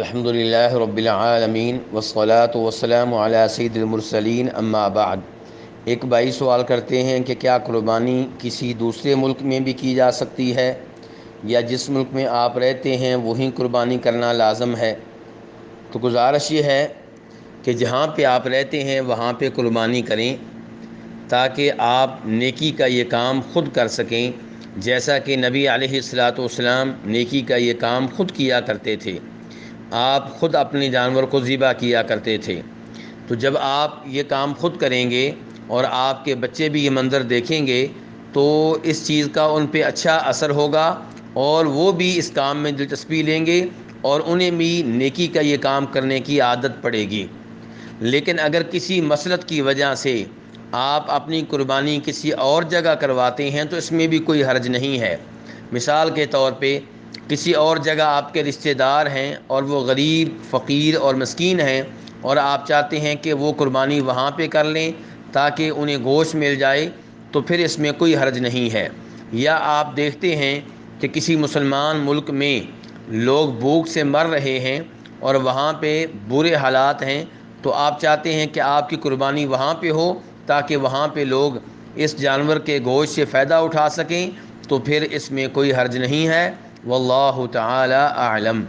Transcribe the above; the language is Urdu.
الحمدللہ رب العالمین والصلاة والسلام علی سید المرسلین اما بعد۔ ایک بھائی سوال کرتے ہیں کہ کیا قربانی کسی دوسرے ملک میں بھی کی جا سکتی ہے یا جس ملک میں آپ رہتے ہیں وہیں قربانی کرنا لازم ہے؟ تو گزارش یہ ہے کہ جہاں پہ آپ رہتے ہیں وہاں پہ قربانی کریں تاکہ آپ نیکی کا یہ کام خود کر سکیں، جیسا کہ نبی علیہ الصلاۃ والسلام نیکی کا یہ کام خود کیا کرتے تھے۔ آپ خود اپنے جانور کو ذبح کیا کرتے تھے۔ تو جب آپ یہ کام خود کریں گے اور آپ کے بچے بھی یہ منظر دیکھیں گے تو اس چیز کا ان پہ اچھا اثر ہوگا اور وہ بھی اس کام میں دلچسپی لیں گے اور انہیں بھی نیکی کا یہ کام کرنے کی عادت پڑے گی۔ لیکن اگر کسی مسلط کی وجہ سے آپ اپنی قربانی کسی اور جگہ کرواتے ہیں تو اس میں بھی کوئی حرج نہیں ہے۔ مثال کے طور پہ کسی اور جگہ آپ کے رشتہ دار ہیں اور وہ غریب، فقیر اور مسکین ہیں اور آپ چاہتے ہیں کہ وہ قربانی وہاں پہ کر لیں تاکہ انہیں گوشت مل جائے، تو پھر اس میں کوئی حرج نہیں ہے۔ یا آپ دیکھتے ہیں کہ کسی مسلمان ملک میں لوگ بھوک سے مر رہے ہیں اور وہاں پہ برے حالات ہیں، تو آپ چاہتے ہیں کہ آپ کی قربانی وہاں پہ ہو تاکہ وہاں پہ لوگ اس جانور کے گوشت سے فائدہ اٹھا سکیں، تو پھر اس میں کوئی حرج نہیں ہے۔ واللہ تعالی اعلم۔